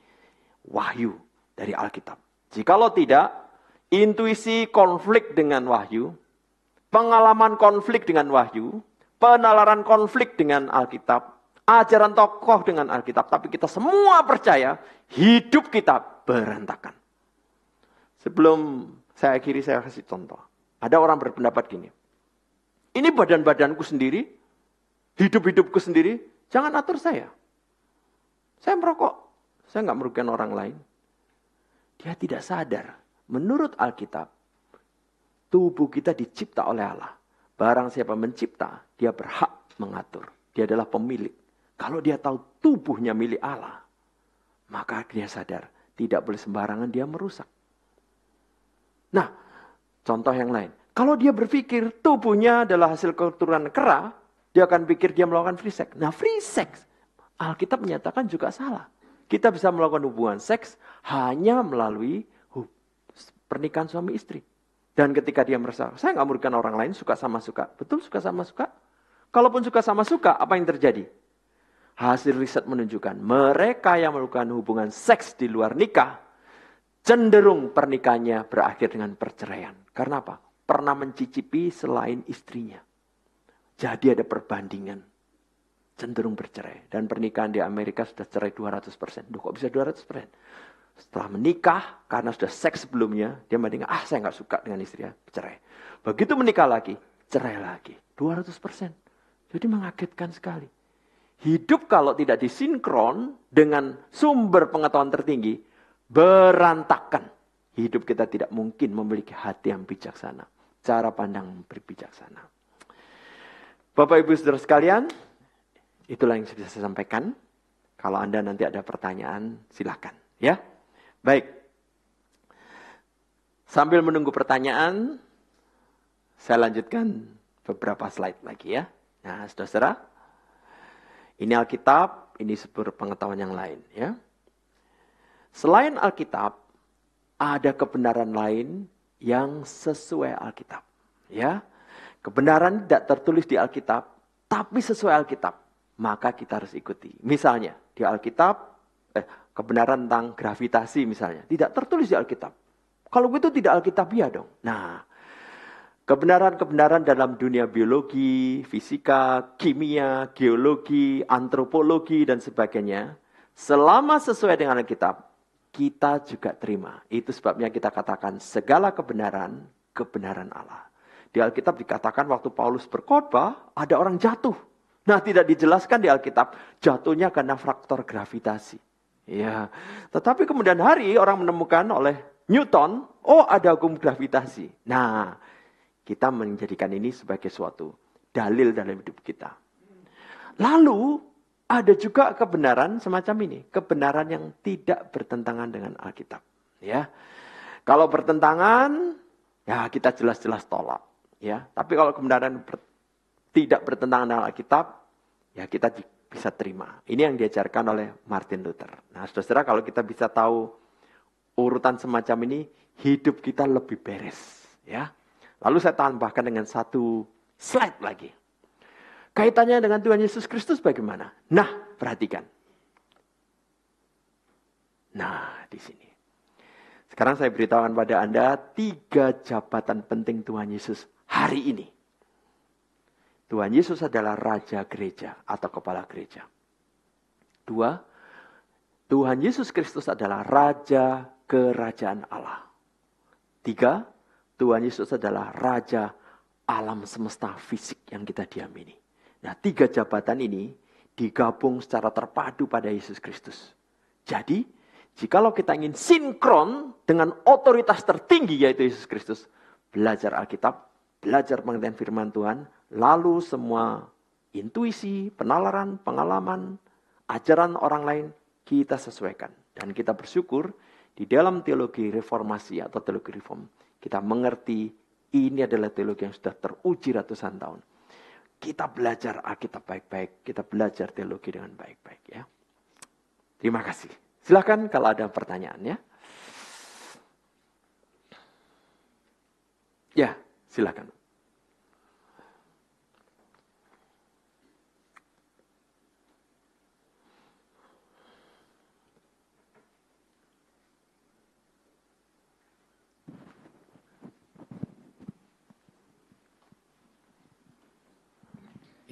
Wahyu dari Alkitab. Jikalau tidak, intuisi konflik dengan wahyu, pengalaman konflik dengan wahyu, penalaran konflik dengan Alkitab, ajaran tokoh dengan Alkitab, tapi kita semua percaya hidup kita berantakan. Sebelum saya akhiri, saya kasih contoh. Ada orang berpendapat gini, ini badan-badanku sendiri, hidup-hidupku sendiri, jangan atur saya. Saya merokok, saya nggak merugikan orang lain. Dia tidak sadar, menurut Alkitab, tubuh kita dicipta oleh Allah. Barang siapa mencipta, dia berhak mengatur. Dia adalah pemilik. Kalau dia tahu tubuhnya milik Allah, maka dia sadar, tidak boleh sembarangan dia merusak. Nah, contoh yang lain. Kalau dia berpikir tubuhnya adalah hasil keturunan kera, dia akan pikir dia melakukan free sex. Nah, free sex, Alkitab menyatakan juga salah. Kita bisa melakukan hubungan seks hanya melalui pernikahan suami istri. Dan ketika dia merasa, saya nggak merugikan orang lain, suka sama suka. Betul suka sama suka? Kalaupun suka sama suka, apa yang terjadi? Hasil riset menunjukkan, mereka yang melakukan hubungan seks di luar nikah, cenderung pernikahannya berakhir dengan perceraian. Karena apa? Pernah mencicipi selain istrinya. Jadi ada perbandingan. Cenderung bercerai. Dan pernikahan di Amerika sudah cerai 200%. Duh, kok bisa 200%? Setelah menikah, karena sudah seks sebelumnya, dia bandingkan, saya nggak suka dengan istrinya, cerai. Begitu menikah lagi, cerai lagi. 200%. Jadi mengagetkan sekali. Hidup kalau tidak disinkron dengan sumber pengetahuan tertinggi, berantakan. Hidup kita tidak mungkin memiliki hati yang bijaksana. Cara pandang berbijaksana. Bapak Ibu Saudara sekalian, itulah yang bisa saya sampaikan. Kalau Anda nanti ada pertanyaan, silakan. Ya, baik. Sambil menunggu pertanyaan, saya lanjutkan beberapa slide lagi ya. Nah, saudara, ini Alkitab, ini sumber pengetahuan yang lain ya. Selain Alkitab, ada kebenaran lain yang sesuai Alkitab. Ya, kebenaran tidak tertulis di Alkitab, tapi sesuai Alkitab, maka kita harus ikuti. Misalnya di Alkitab, kebenaran tentang gravitasi misalnya, tidak tertulis di Alkitab. Kalau begitu tidak Alkitabiah dong. Nah, kebenaran-kebenaran dalam dunia biologi, fisika, kimia, geologi, antropologi, dan sebagainya, selama sesuai dengan Alkitab, kita juga terima. Itu sebabnya kita katakan segala kebenaran, kebenaran Allah. Di Alkitab dikatakan waktu Paulus berkhotbah, ada orang jatuh. Nah, tidak dijelaskan di Alkitab, jatuhnya karena faktor gravitasi. Ya, tetapi kemudian hari orang menemukan oleh Newton, ada hukum gravitasi. Nah, kita menjadikan ini sebagai suatu dalil dalam hidup kita. Lalu, ada juga kebenaran semacam ini. Kebenaran yang tidak bertentangan dengan Alkitab. Ya, kalau bertentangan, ya kita jelas-jelas tolak. Ya, tapi kalau kebenaran tidak bertentangan dengan Alkitab, ya kita bisa terima. Ini yang diajarkan oleh Martin Luther. Nah, saudara, kalau kita bisa tahu urutan semacam ini, hidup kita lebih beres. Ya, lalu saya tambahkan dengan satu slide lagi. Kaitannya dengan Tuhan Yesus Kristus bagaimana? Nah, perhatikan. Nah, di sini. Sekarang saya beritahukan pada Anda 3 jabatan penting Tuhan Yesus hari ini. Tuhan Yesus adalah Raja Gereja atau Kepala Gereja. 2, Tuhan Yesus Kristus adalah Raja Kerajaan Allah. 3, Tuhan Yesus adalah Raja alam semesta fisik yang kita diami ini. Nah, 3 jabatan ini digabung secara terpadu pada Yesus Kristus. Jadi, jikalau kita ingin sinkron dengan otoritas tertinggi yaitu Yesus Kristus, belajar Alkitab, belajar pengertian firman Tuhan, lalu semua intuisi, penalaran, pengalaman, ajaran orang lain kita sesuaikan. Dan kita bersyukur di dalam teologi reformasi atau teologi reform, kita mengerti ini adalah teologi yang sudah teruji ratusan tahun. Kita belajar Alkitab baik-baik, kita belajar teologi dengan baik-baik ya. Terima kasih. Silakan kalau ada pertanyaan ya. Ya, silakan.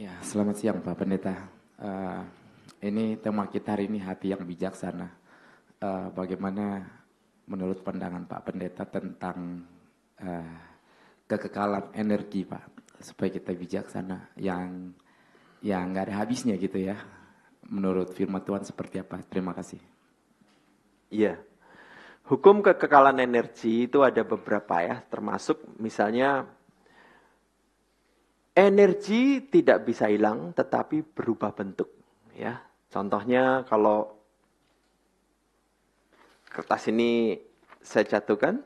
Ya, selamat siang Pak Pendeta. Ini tema kita hari ini hati yang bijaksana. Bagaimana menurut pandangan Pak Pendeta tentang kekekalan energi Pak, supaya kita bijaksana yang nggak ada habisnya gitu ya. Menurut firman Tuhan seperti apa? Terima kasih. Iya. Hukum kekekalan energi itu ada beberapa ya, termasuk misalnya energi tidak bisa hilang tetapi berubah bentuk ya. Contohnya kalau kertas ini saya jatuhkan,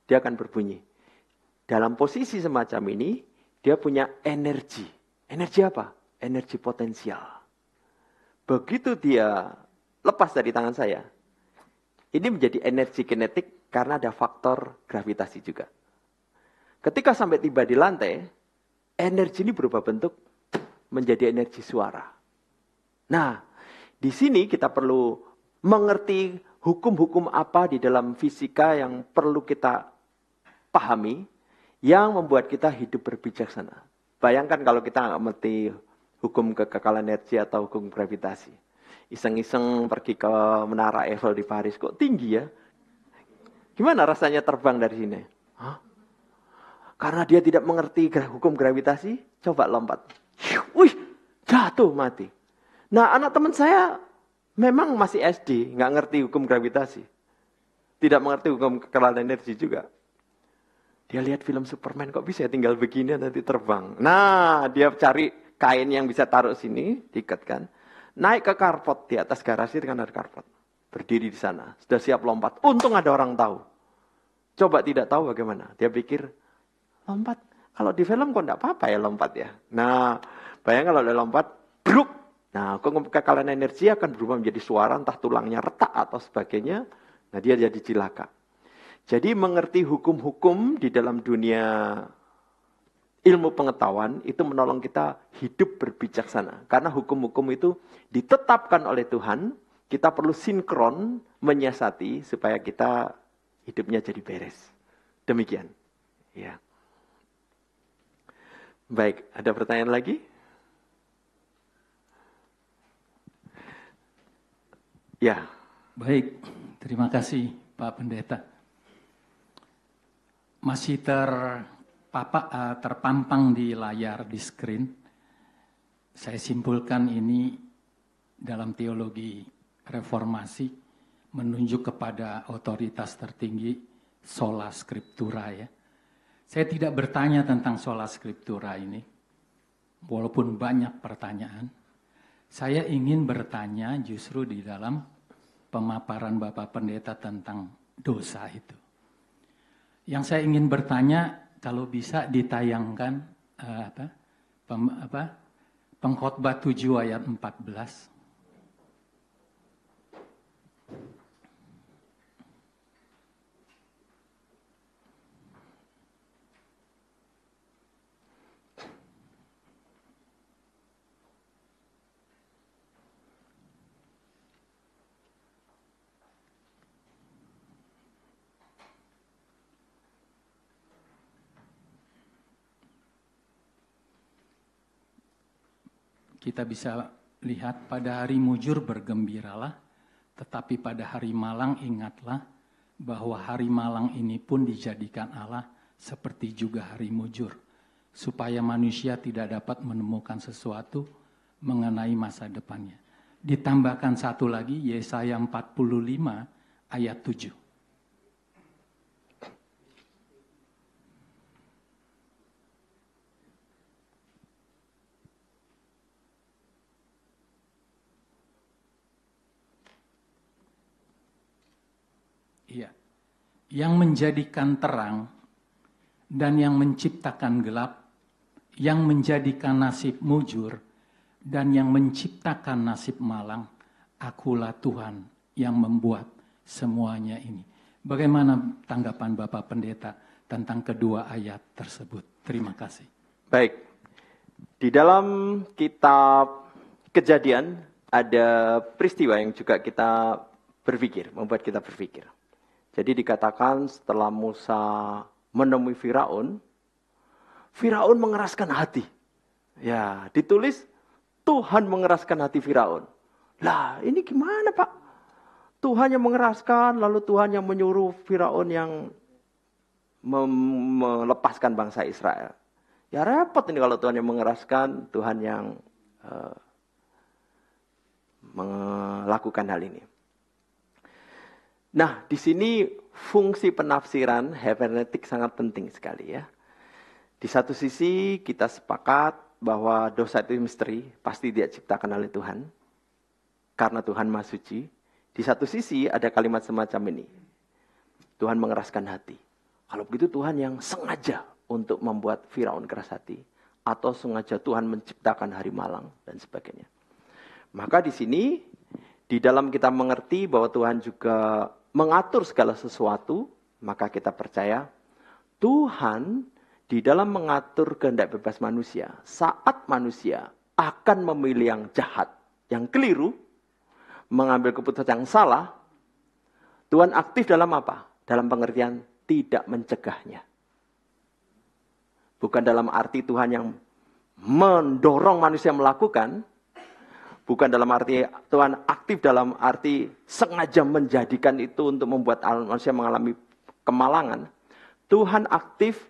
dia akan berbunyi. dalam posisi semacam ini, dia punya energi. Energi apa? Energi potensial. Begitu dia lepas dari tangan saya, ini menjadi energi kinetik karena ada faktor gravitasi juga. Ketika sampai tiba di lantai, energi ini berubah bentuk menjadi energi suara. Nah, di sini kita perlu mengerti hukum-hukum apa di dalam fisika yang perlu kita pahami, yang membuat kita hidup berbijaksana. Bayangkan kalau kita nggak mengerti hukum kekekalan energi atau hukum gravitasi. Iseng-iseng pergi ke Menara Eiffel di Paris, kok tinggi ya? Gimana rasanya terbang dari sini? Hah? Karena dia tidak mengerti hukum gravitasi, coba lompat. Wih, jatuh mati. Nah, anak teman saya memang masih SD, nggak ngerti hukum gravitasi. Tidak mengerti hukum kekekalan energi juga. Dia lihat film Superman, kok bisa tinggal begini nanti terbang. Nah, dia cari kain yang bisa taruh sini, diikatkan. Naik ke karpot, di atas garasi kan ada karpot. Berdiri di sana, sudah siap lompat. Untung ada orang tahu. Coba tidak tahu bagaimana. Dia pikir, lompat. Kalau di film kok enggak apa-apa ya lompat ya. Nah, bayangkan kalau dia lompat, bruk. Nah, kekekalan energi akan berubah menjadi suara, entah tulangnya retak atau sebagainya. Nah, dia jadi cilaka. Jadi mengerti hukum-hukum di dalam dunia ilmu pengetahuan itu menolong kita hidup berbijaksana. Karena hukum-hukum itu ditetapkan oleh Tuhan, kita perlu sinkron menyiasati supaya kita hidupnya jadi beres. Demikian. Ya. Baik, ada pertanyaan lagi? Ya. Baik, terima kasih Pak Pendeta. Masih terpampang di layar, di screen. Saya simpulkan ini dalam teologi reformasi menunjuk kepada otoritas tertinggi sola scriptura ya. Saya tidak bertanya tentang sola scriptura ini, walaupun banyak pertanyaan. Saya ingin bertanya justru di dalam pemaparan Bapak Pendeta tentang dosa itu. Yang saya ingin bertanya, kalau bisa ditayangkan Pengkhotbah 7 ayat 14. Kita bisa lihat pada hari mujur bergembiralah, tetapi pada hari malang ingatlah bahwa hari malang ini pun dijadikan Allah seperti juga hari mujur, supaya manusia tidak dapat menemukan sesuatu mengenai masa depannya. Ditambahkan satu lagi, Yesaya 45 ayat 7. Iya. Yang menjadikan terang dan yang menciptakan gelap, yang menjadikan nasib mujur dan yang menciptakan nasib malang, akulah Tuhan yang membuat semuanya ini. Bagaimana tanggapan Bapak Pendeta tentang kedua ayat tersebut? Terima kasih. Baik. Di dalam kitab Kejadian ada peristiwa yang juga kita berpikir, membuat kita berpikir. Jadi dikatakan setelah Musa menemui Firaun, Firaun mengeraskan hati. Ya, ditulis Tuhan mengeraskan hati Firaun. Lah, ini gimana Pak? Tuhan yang mengeraskan, lalu Tuhan yang menyuruh Firaun yang melepaskan bangsa Israel. Ya repot ini kalau Tuhan yang mengeraskan, Tuhan yang melakukan hal ini. Nah, di sini fungsi penafsiran hermeneutik sangat penting sekali ya. Di satu sisi kita sepakat bahwa dosa itu misteri, pasti dia ciptakan oleh Tuhan. Karena Tuhan Maha Suci. Di satu sisi ada kalimat semacam ini. Tuhan mengeraskan hati. Kalau begitu Tuhan yang sengaja untuk membuat Firaun keras hati, atau sengaja Tuhan menciptakan hari malang dan sebagainya. Maka di sini, di dalam kita mengerti bahwa Tuhan juga mengatur segala sesuatu, maka kita percaya Tuhan di dalam mengatur kehendak bebas manusia, saat manusia akan memilih yang jahat, yang keliru, mengambil keputusan yang salah, Tuhan aktif dalam apa? Dalam pengertian tidak mencegahnya. Bukan dalam arti Tuhan yang mendorong manusia melakukan. Bukan dalam arti Tuhan aktif dalam arti sengaja menjadikan itu untuk membuat manusia mengalami kemalangan. Tuhan aktif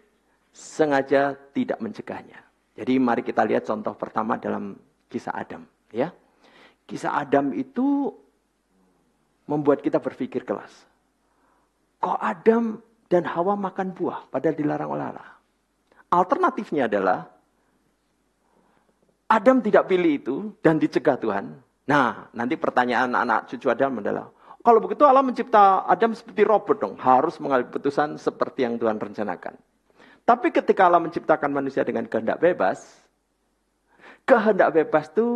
sengaja tidak mencegahnya. Jadi mari kita lihat contoh pertama dalam kisah Adam. Ya, kisah Adam itu membuat kita berpikir keras. Kok Adam dan Hawa makan buah padahal dilarang oleh Allah? Alternatifnya adalah Adam tidak pilih itu dan dicegah Tuhan. Nah, nanti pertanyaan anak cucu Adam adalah, kalau begitu Allah mencipta Adam seperti robot dong, harus mengambil keputusan seperti yang Tuhan rencanakan. Tapi ketika Allah menciptakan manusia dengan kehendak bebas itu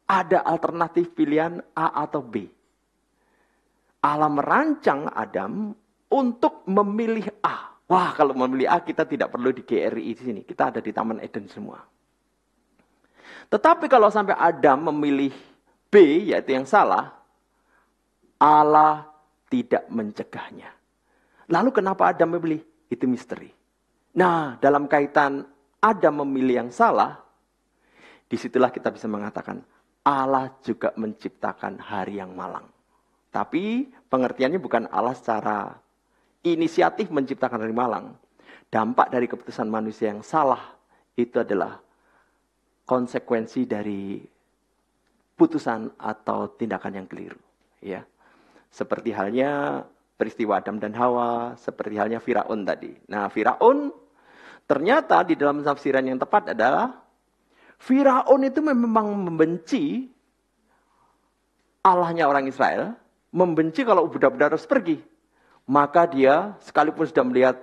ada alternatif pilihan A atau B. Allah merancang Adam untuk memilih A. Wah, kalau memilih A kita tidak perlu di GRI di sini. Kita ada di Taman Eden semua. Tetapi kalau sampai Adam memilih B, yaitu yang salah, Allah tidak mencegahnya. Lalu kenapa Adam memilih? Itu misteri. Nah, dalam kaitan Adam memilih yang salah, disitulah kita bisa mengatakan Allah juga menciptakan hari yang malang. Tapi pengertiannya bukan Allah secara inisiatif menciptakan hari malang. Dampak dari keputusan manusia yang salah itu adalah konsekuensi dari putusan atau tindakan yang keliru. Ya, seperti halnya peristiwa Adam dan Hawa, seperti halnya Firaun tadi. Nah, Firaun ternyata di dalam tafsiran yang tepat adalah Firaun itu memang membenci Allahnya orang Israel, membenci kalau budak-budak harus pergi. Maka dia sekalipun sudah melihat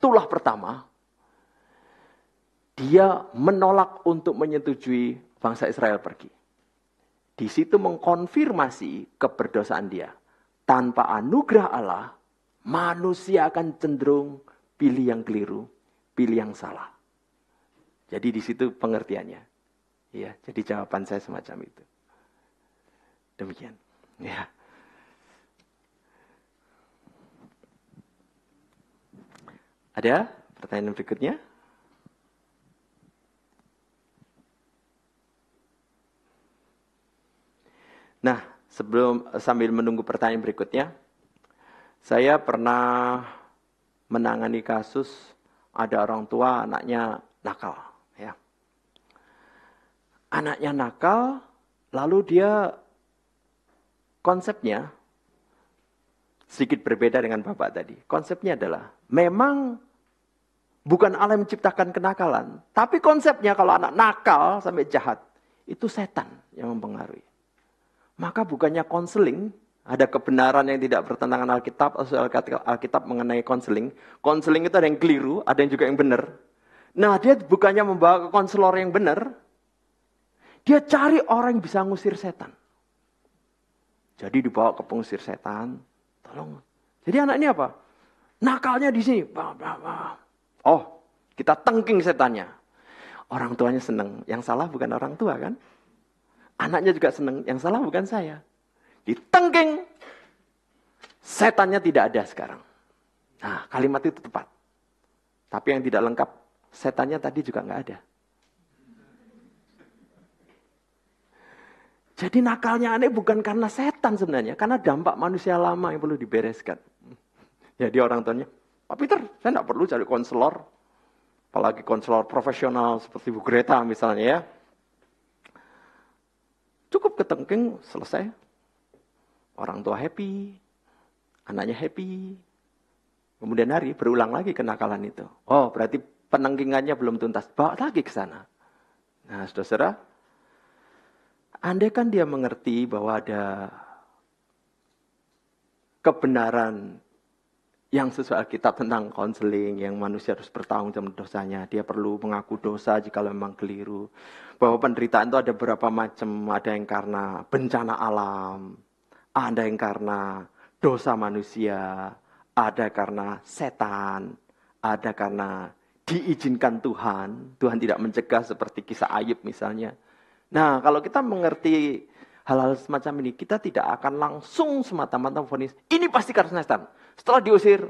tulah pertama, dia menolak untuk menyetujui bangsa Israel pergi. Di situ mengkonfirmasi keberdosaan dia. Tanpa anugerah Allah, manusia akan cenderung pilih yang keliru, pilih yang salah. Jadi di situ pengertiannya. Ya, jadi jawaban saya semacam itu. Demikian. Ya. Ada pertanyaan berikutnya? Nah, sambil menunggu pertanyaan berikutnya, saya pernah menangani kasus ada orang tua anaknya nakal. Ya. Anaknya nakal, lalu dia konsepnya sedikit berbeda dengan Bapak tadi. Konsepnya adalah, memang bukan Allah yang menciptakan kenakalan. Tapi konsepnya kalau anak nakal sampai jahat, itu setan yang mempengaruhi. Maka bukannya konseling, ada kebenaran yang tidak bertentangan Alkitab, atau Alkitab mengenai konseling. Konseling itu ada yang keliru, ada yang juga yang benar. Nah, dia bukannya membawa ke konselor yang benar, dia cari orang yang bisa ngusir setan. Jadi dibawa ke pengusir setan, tolong. Jadi anak ini apa? Nakalnya di sini. Oh, kita tengking setannya. Orang tuanya senang. Yang salah bukan orang tua kan? Anaknya juga senang. Yang salah bukan saya. Ditengking. Setannya tidak ada sekarang. Nah, kalimat itu tepat. Tapi yang tidak lengkap, setannya tadi juga nggak ada. Jadi nakalnya aneh bukan karena setan sebenarnya. Karena dampak manusia lama yang perlu dibereskan. Jadi orang tuanya, Pak Peter, saya tidak perlu cari konselor. Apalagi konselor profesional seperti Bu Greta misalnya ya. Cukup ketengking, selesai. Orang tua happy, anaknya happy. Kemudian hari berulang lagi kenakalan itu. Oh, berarti penengkingannya belum tuntas. Bawa lagi ke sana. Nah, saudara-saudara, andai kan dia mengerti bahwa ada kebenaran Yang sesuai Alkitab tentang konseling, yang manusia harus bertanggung jawab dosanya. Dia perlu mengaku dosa jika memang keliru. Bahwa penderitaan itu ada beberapa macam. Ada yang karena bencana alam. Ada yang karena dosa manusia. Ada karena setan. Ada karena diizinkan Tuhan. Tuhan tidak mencegah seperti kisah Ayub misalnya. Nah, kalau kita mengerti hal-hal semacam ini, kita tidak akan langsung semata-mata vonis, ini pasti karena setan. Setelah diusir,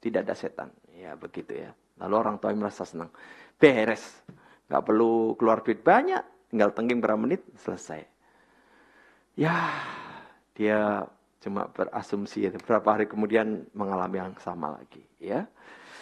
tidak ada setan. Ya, begitu ya. Lalu orang tua merasa senang. Beres. Nggak perlu keluar duit banyak, tinggal tengging berapa menit, selesai. Ya, dia cuma berasumsi, beberapa hari kemudian mengalami yang sama lagi. Ya.